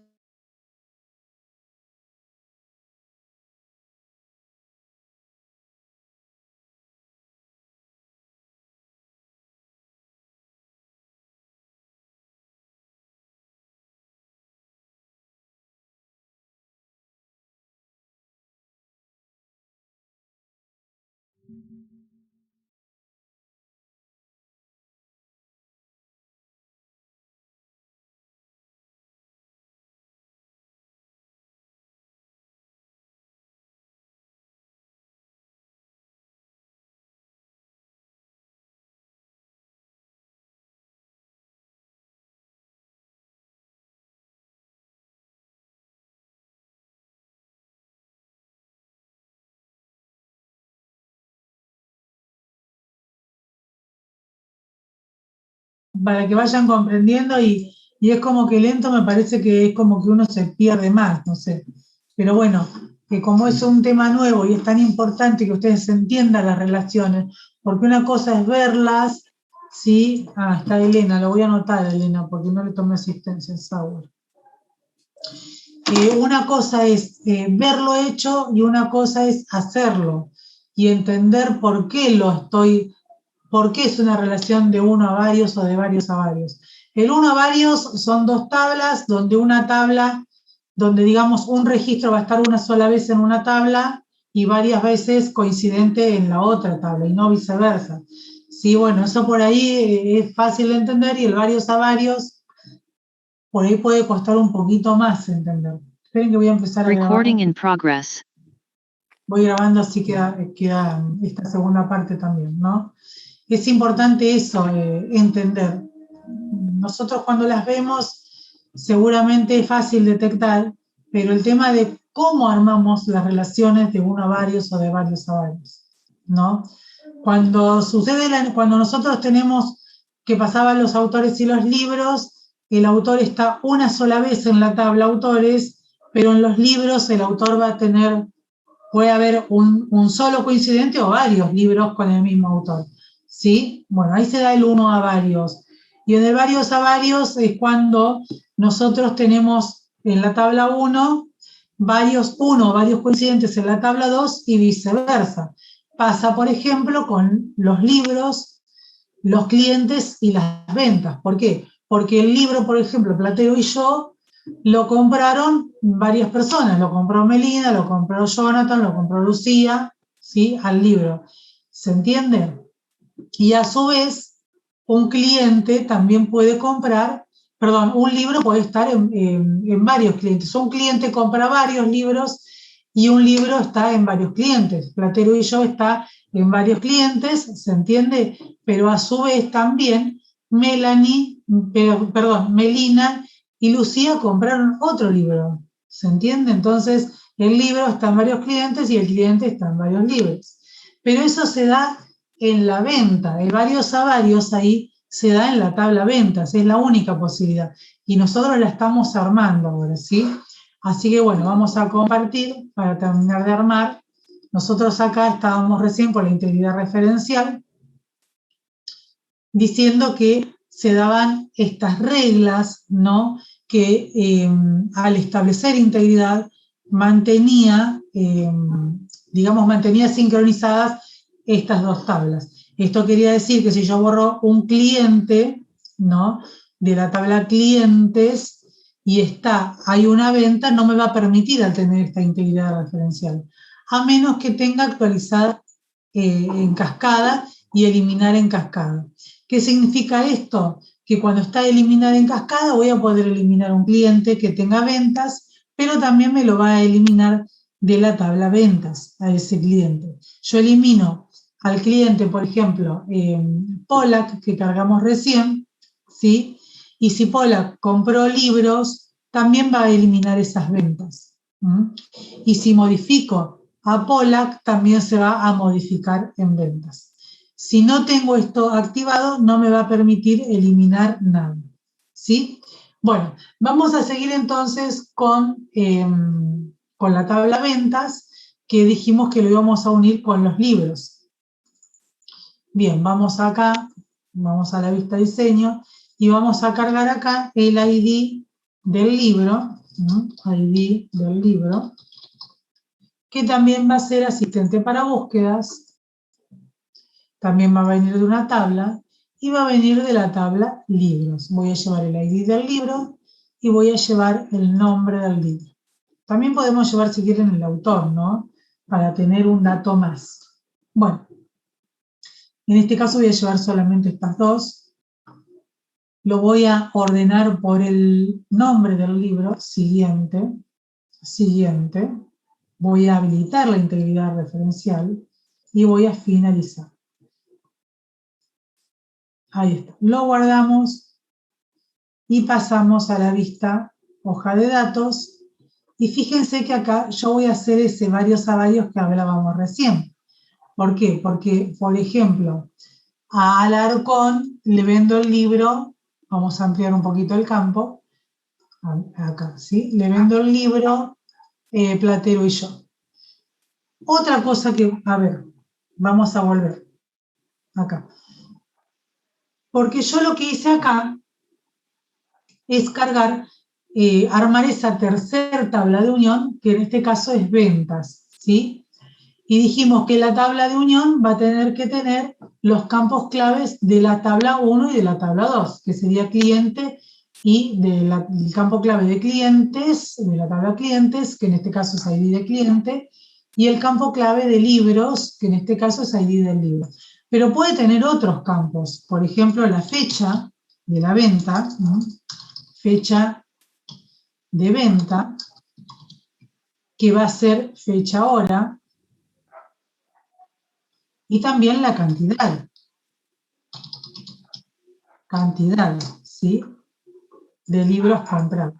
Para que vayan comprendiendo y es como que lento, me parece que es como que uno se pierde más, no sé. Pero bueno, que como es un tema nuevo y es tan importante que ustedes entiendan las relaciones, porque una cosa es verlas, ¿sí? Ah, está Elena, lo voy a anotar, Elena, porque no le tomé asistencia en Sauer. Una cosa es verlo hecho y una cosa es hacerlo y entender por qué por qué es una relación de uno a varios o de varios a varios. El uno a varios son dos tablas, donde una tabla, donde digamos un registro va a estar una sola vez en una tabla y varias veces coincidente en la otra tabla y no viceversa. Sí, bueno, eso por ahí es fácil de entender y el varios a varios por ahí puede costar un poquito más entender. Esperen que voy a empezar a grabar. Recording in progress. Voy grabando así queda esta segunda parte también, ¿no? Es importante eso, entender. Nosotros cuando las vemos seguramente es fácil detectar, pero el tema de cómo armamos las relaciones de uno a varios o de varios a varios, ¿no? Cuando nosotros tenemos que pasaban los autores y los libros, el autor está una sola vez en la tabla autores, pero en los libros el autor va a tener, puede haber un solo coincidente o varios libros con el mismo autor, ¿sí? Bueno, ahí se da el uno a varios. Y en el varios a varios es cuando nosotros tenemos en la tabla 1 varios coincidentes en la tabla 2 y viceversa. Pasa, por ejemplo, con los libros, los clientes y las ventas. ¿Por qué? Porque el libro, por ejemplo, Platero y yo, lo compraron varias personas. Lo compró Melina, lo compró Jonathan, lo compró Lucía, ¿sí? Al libro. ¿Se entiende? Y a su vez, un cliente también puede comprar, perdón, un libro puede estar en varios clientes. Un cliente compra varios libros y un libro está en varios clientes. Platero y yo está en varios clientes, ¿se entiende? Pero a su vez también Melina y Lucía compraron otro libro, ¿se entiende? Entonces, el libro está en varios clientes y el cliente está en varios libros. Pero eso se da en la venta, el varios a varios ahí se da en la tabla ventas, es la única posibilidad. Y nosotros la estamos armando ahora, ¿sí? Así que bueno, vamos a compartir para terminar de armar. Nosotros acá estábamos recién con la integridad referencial, diciendo que se daban estas reglas, ¿no? Que al establecer integridad mantenía sincronizadas estas dos tablas. Esto quería decir que si yo borro un cliente, ¿no? De la tabla clientes y hay una venta, no me va a permitir al tener esta integridad referencial, a menos que tenga actualizada en cascada y eliminar en cascada. ¿Qué significa esto? Que cuando está eliminada en cascada voy a poder eliminar un cliente que tenga ventas, pero también me lo va a eliminar de la tabla ventas a ese cliente. Yo elimino al cliente, por ejemplo, Pollack, que cargamos recién, ¿sí? Y si Pollack compró libros, también va a eliminar esas ventas. Y si modifico a Pollack, también se va a modificar en ventas. Si no tengo esto activado, no me va a permitir eliminar nada. ¿Sí? Bueno, vamos a seguir entonces con la tabla ventas, que dijimos que lo íbamos a unir con los libros. Bien, vamos acá, vamos a la vista diseño, y vamos a cargar acá el ID del libro, ID del libro, que también va a ser asistente para búsquedas, también va a venir de una tabla, y va a venir de la tabla libros. Voy a llevar el ID del libro y voy a llevar el nombre del libro. También podemos llevar, si quieren, el autor, ¿no? Para tener un dato más. Bueno, en este caso voy a llevar solamente estas dos. Lo voy a ordenar por el nombre del libro, siguiente, siguiente. Voy a habilitar la integridad referencial y voy a finalizar. Ahí está. Lo guardamos y pasamos a la vista hoja de datos. Y fíjense que acá yo voy a hacer ese varios a varios que hablábamos recién. ¿Por qué? Porque, por ejemplo, a Alarcón le vendo el libro, vamos a ampliar un poquito el campo, acá, ¿sí? Le vendo el libro Platero y yo. Otra cosa que, a ver, vamos a volver acá. Porque yo lo que hice acá es cargar, armar esa tercera tabla de unión, que en este caso es ventas, ¿sí? Y dijimos que la tabla de unión va a tener que tener los campos claves de la tabla 1 y de la tabla 2, que sería cliente, y del campo clave de clientes, de la tabla clientes, que en este caso es ID de cliente, y el campo clave de libros, que en este caso es ID del libro. Pero puede tener otros campos, por ejemplo, la fecha de la venta, ¿no? Fecha de venta, que va a ser fecha hora, y también la cantidad, ¿sí? De libros comprados,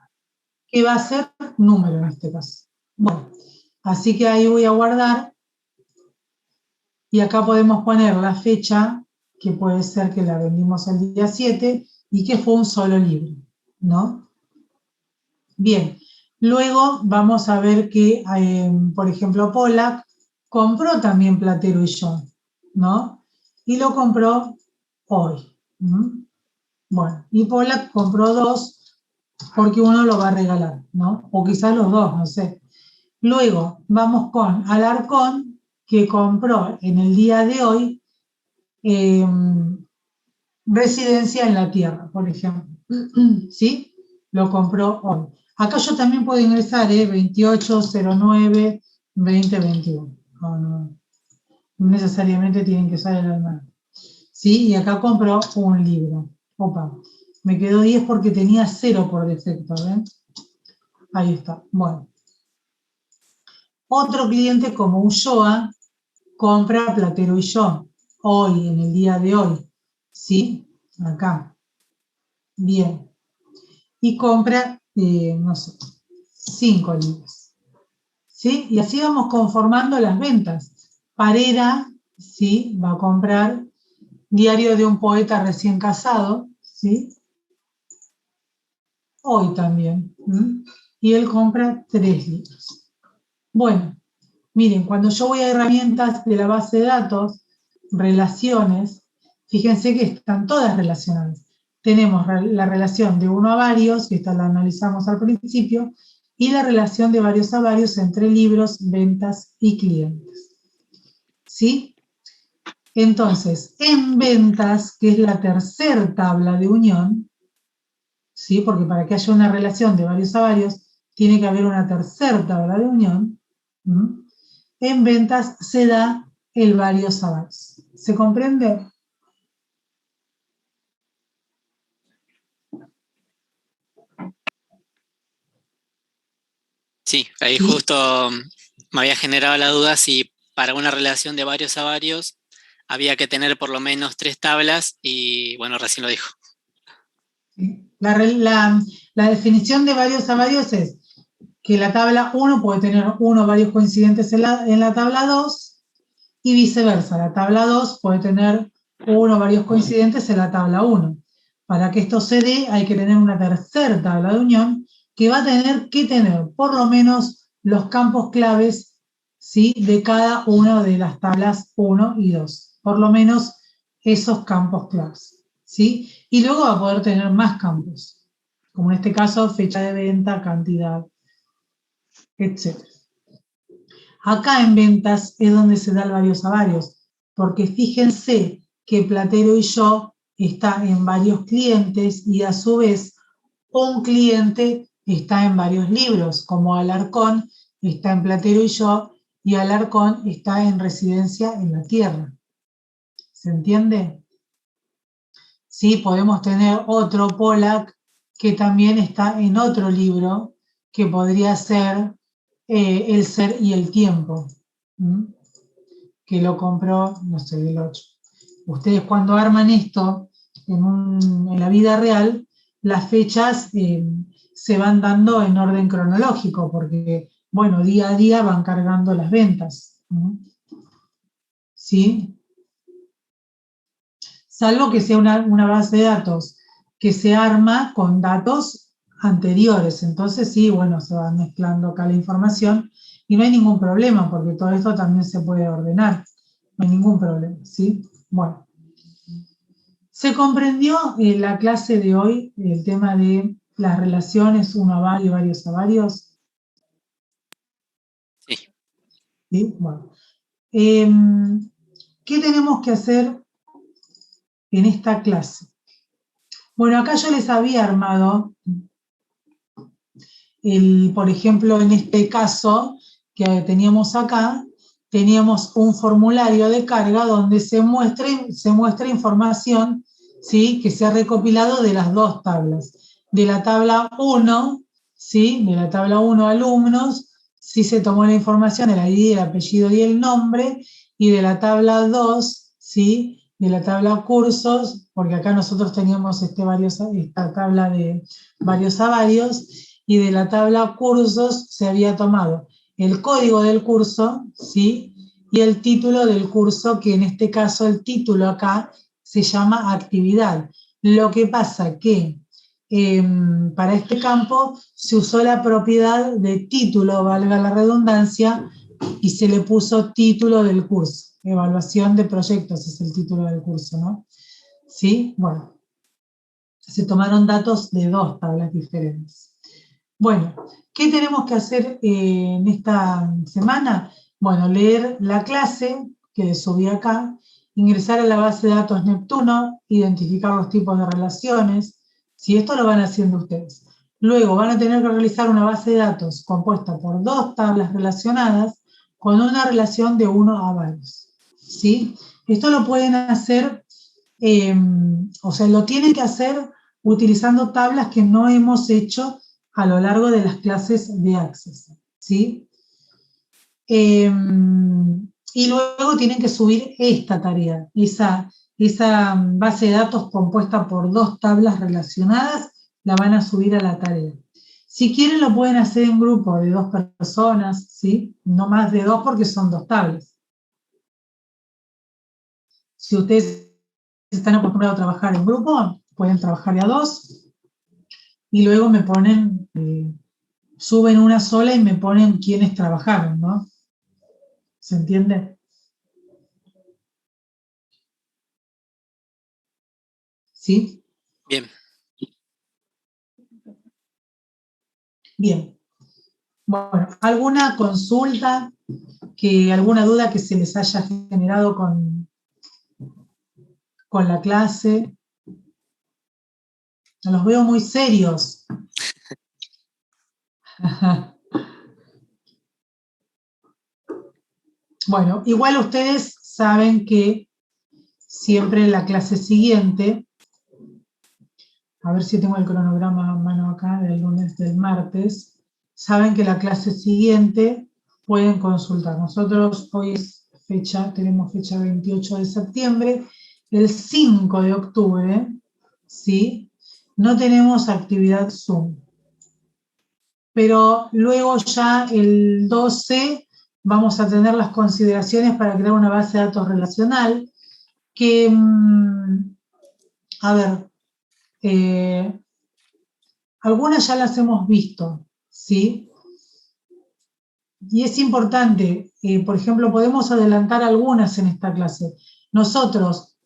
que va a ser número en este caso. Bueno, así que ahí voy a guardar, y acá podemos poner la fecha, que puede ser que la vendimos el día 7, y que fue un solo libro, ¿no? Bien, luego vamos a ver que, por ejemplo, Pollack compró también Platero y yo, ¿no? Y lo compró hoy. Bueno, y Pollack compró 2 porque uno lo va a regalar, ¿no? O quizás los 2, no sé. Luego vamos con Alarcón, que compró en el día de hoy Residencia en la Tierra, por ejemplo. ¿Sí? Lo compró hoy. Acá yo también puedo ingresar, 2809-2021. No necesariamente tienen que usar el almanaque. ¿Sí? Y acá compró un libro. Opa, me quedó 10 porque tenía 0 por defecto, ¿ven? Ahí está. Bueno. Otro cliente como Ulloa compra Platero y yo, hoy, en el día de hoy. ¿Sí? Acá. Bien. Y compra, no sé, 5 libros. ¿Sí? Y así vamos conformando las ventas. Parera, ¿sí? Va a comprar Diario de un poeta recién casado, ¿sí? Hoy también. Y él compra 3 libros. Bueno, miren, cuando yo voy a herramientas de la base de datos, relaciones, fíjense que están todas relacionadas. Tenemos la relación de uno a varios, que esta la analizamos al principio, y la relación de varios a varios entre libros, ventas y clientes. ¿Sí? Entonces, en ventas, que es la tercera tabla de unión, ¿sí? Porque para que haya una relación de varios a varios, tiene que haber una tercera tabla de unión. En ventas se da el varios a varios. ¿Se comprende? Sí, ahí ¿Sí? justo me había generado la duda si para una relación de varios a varios había que tener por lo menos 3 tablas y bueno, recién lo dijo. ¿Sí? La definición de varios a varios es que la tabla 1 puede tener uno o varios coincidentes en la tabla 2 y viceversa. La tabla 2 puede tener uno o varios coincidentes en la tabla 1. Para que esto se dé hay que tener una tercera tabla de unión que va a tener que tener por lo menos los campos claves, ¿sí?, de cada una de las tablas 1 y 2. Por lo menos esos campos claves, ¿sí? Y luego va a poder tener más campos, como en este caso fecha de venta, cantidad, etc. Acá en ventas es donde se da el varios a varios, porque fíjense que Platero y yo está en varios clientes y a su vez un cliente está en varios libros, como Alarcón está en Platero y yo, y Alarcón está en Residencia en la Tierra. ¿Se entiende? Sí, podemos tener otro Pollack que también está en otro libro, que podría ser El ser y el tiempo, que lo compró, no sé, del 8. Ustedes cuando arman esto en la vida real, las fechas se van dando en orden cronológico, porque, bueno, día a día van cargando las ventas. ¿Sí? Salvo que sea una base de datos que se arma con datos anteriores. Entonces sí, bueno, se va mezclando acá la información y no hay ningún problema, porque todo esto también se puede ordenar. No hay ningún problema, ¿sí? Bueno. ¿Se comprendió en la clase de hoy el tema de las relaciones uno a varios, varios a varios? Sí. ¿Sí? Bueno. ¿Qué tenemos que hacer en esta clase? Bueno, acá yo les había armado, por ejemplo, en este caso que teníamos acá, teníamos un formulario de carga donde se muestra información, ¿sí?, que se ha recopilado de las dos tablas. De la tabla 1, ¿sí?, de la tabla 1 alumnos, sí se tomó la información, el ID, el apellido y el nombre, y de la tabla 2, ¿sí?, de la tabla cursos, porque acá nosotros teníamos esta tabla de varios a varios, y de la tabla cursos se había tomado el código del curso, ¿sí?, y el título del curso, que en este caso el título acá se llama actividad. Lo que pasa que para este campo se usó la propiedad de título, valga la redundancia, y se le puso título del curso. Evaluación de proyectos es el título del curso, ¿no? ¿Sí? Bueno, se tomaron datos de dos tablas diferentes. Bueno, ¿qué tenemos que hacer en esta semana? Bueno, leer la clase que subí acá, ingresar a la base de datos Neptuno, identificar los tipos de relaciones. Si esto lo van haciendo ustedes. Luego van a tener que realizar una base de datos compuesta por dos tablas relacionadas con una relación de uno a varios. ¿Sí? Esto lo pueden hacer, o sea, lo tienen que hacer utilizando tablas que no hemos hecho a lo largo de las clases de Access, ¿sí? Y luego tienen que subir esta tarea, esa base de datos compuesta por dos tablas relacionadas, la van a subir a la tarea. Si quieren lo pueden hacer en grupo de dos personas, ¿sí? No más de dos porque son dos tablas. Si ustedes están acostumbrados a trabajar en grupo, pueden trabajar de a dos y luego me ponen... suben una sola y me ponen quiénes trabajaron, ¿no? ¿Se entiende? ¿Sí? Bien. Bien. Bueno, ¿alguna consulta, alguna duda que se les haya generado con la clase? Los veo muy serios. Bueno, igual ustedes saben que siempre en la clase siguiente, a ver si tengo el cronograma a mano acá, del lunes, del martes, saben que la clase siguiente pueden consultar. Nosotros hoy tenemos fecha 28 de septiembre, el 5 de octubre, ¿sí? no tenemos actividad Zoom. Pero luego ya el 12 vamos a tener las consideraciones para crear una base de datos relacional que, a ver, algunas ya las hemos visto, ¿sí? Y es importante, por ejemplo, podemos adelantar algunas en esta clase. Nosotros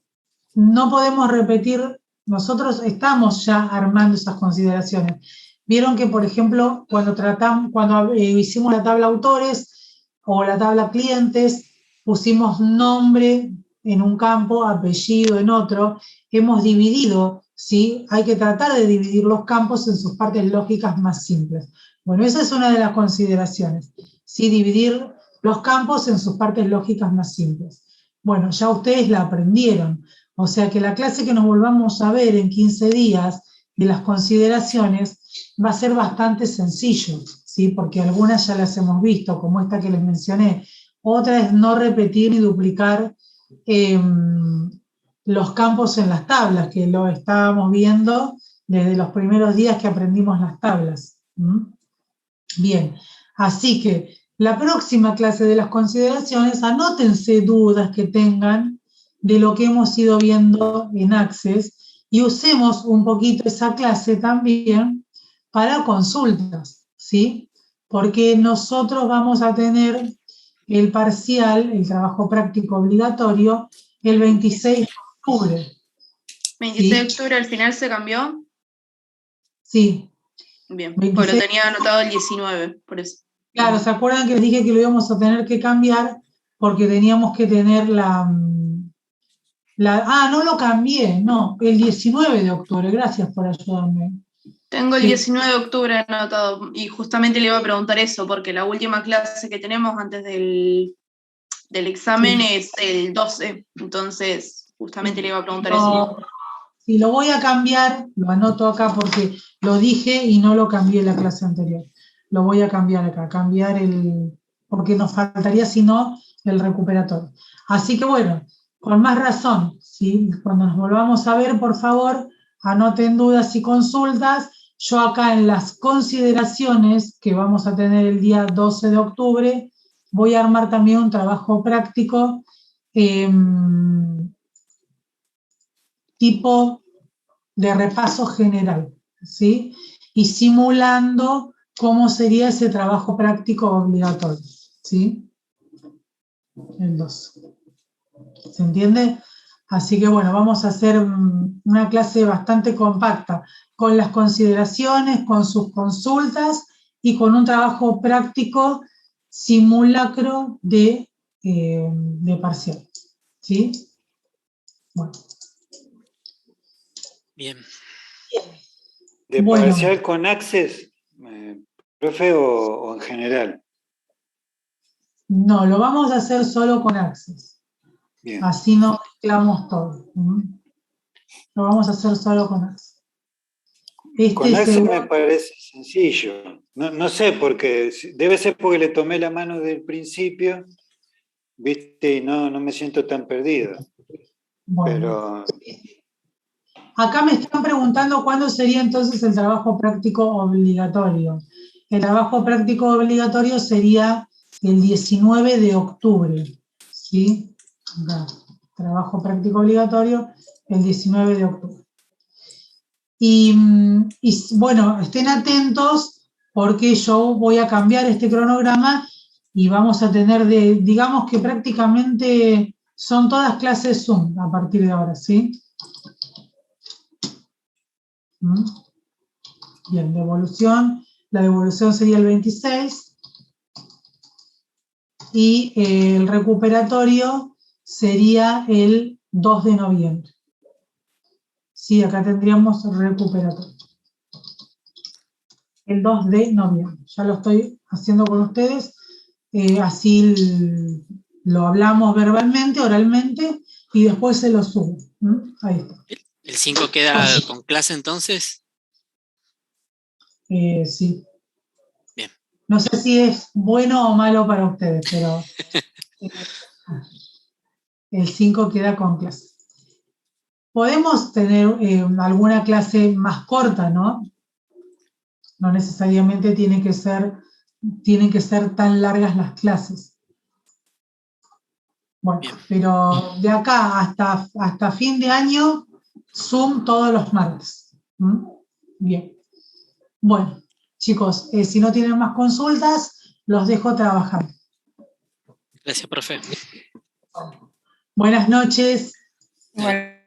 no podemos repetir, nosotros estamos ya armando esas consideraciones. Vieron que, por ejemplo, cuando hicimos la tabla autores o la tabla clientes, pusimos nombre en un campo, apellido en otro, hemos dividido, ¿sí? Hay que tratar de dividir los campos en sus partes lógicas más simples. Bueno, esa es una de las consideraciones, ¿sí? Dividir los campos en sus partes lógicas más simples. Bueno, ya ustedes la aprendieron, o sea que la clase que nos volvamos a ver en 15 días de las consideraciones va a ser bastante sencillo, ¿sí? Porque algunas ya las hemos visto, como esta que les mencioné. Otra es no repetir ni duplicar los campos en las tablas, que lo estábamos viendo desde los primeros días que aprendimos las tablas. Bien, así que la próxima clase de las consideraciones, anótense dudas que tengan de lo que hemos ido viendo en Access y usemos un poquito esa clase también para consultas, ¿sí? Porque nosotros vamos a tener el parcial, el trabajo práctico obligatorio, el 26 de octubre. 26 de ¿sí? octubre al final se cambió. Sí. Bien, 26. pues lo tenía anotado el 19, por eso. Claro, ¿se acuerdan que les dije que lo íbamos a tener que cambiar porque teníamos que tener no lo cambié, no, el 19 de octubre, gracias por ayudarme. Tengo el Sí. 19 de octubre anotado y justamente le iba a preguntar eso, porque la última clase que tenemos antes del examen es el 12, entonces justamente le iba a preguntar eso. Si lo voy a cambiar, lo anoto acá porque lo dije y no lo cambié en la clase anterior. Lo voy a cambiar acá, porque nos faltaría si no el recuperatorio. Así que bueno, con más razón, ¿sí? Cuando nos volvamos a ver, por favor, anoten dudas y consultas. Yo acá en las consideraciones que vamos a tener el día 12 de octubre, voy a armar también un trabajo práctico tipo de repaso general, ¿sí? Y simulando cómo sería ese trabajo práctico obligatorio, ¿sí? El 2. ¿Se entiende? Así que bueno, vamos a hacer una clase bastante compacta, con las consideraciones, con sus consultas y con un trabajo práctico simulacro de parcial, ¿sí? Bueno. Bien. ¿De Bueno. parcial con Access, profe, o en general? No, lo vamos a hacer solo con Access. Bien. Así no mezclamos todo. Lo vamos a hacer solo con Access. Con Access me parece sencillo. No sé por qué. Debe ser porque le tomé la mano del principio, ¿viste? Y no me siento tan perdido. Bueno. Pero Acá me están preguntando cuándo sería entonces el trabajo práctico obligatorio. El trabajo práctico obligatorio sería el 19 de octubre. ¿Sí? Acá. Trabajo práctico obligatorio el 19 de octubre. Y bueno, estén atentos porque yo voy a cambiar este cronograma y vamos a tener digamos que prácticamente son todas clases Zoom a partir de ahora, ¿sí? Bien, devolución. La devolución sería el 26 y el recuperatorio sería el 2 de noviembre. Sí, acá tendríamos recuperatorio. El 2 de noviembre. Ya lo estoy haciendo con ustedes. Así lo hablamos verbalmente, oralmente, y después se lo subo. Ahí está. ¿El 5 queda con clase entonces? Sí. Bien. No sé si es bueno o malo para ustedes, pero el 5 queda con clase. Podemos tener alguna clase más corta, ¿no? No necesariamente tienen que ser tan largas las clases. Bueno, Bien. pero de acá hasta fin de año, Zoom todos los martes. ¿Mm? Bien. Bueno, chicos, si no tienen más consultas, los dejo trabajar. Gracias, profe. Buenas noches. Igual.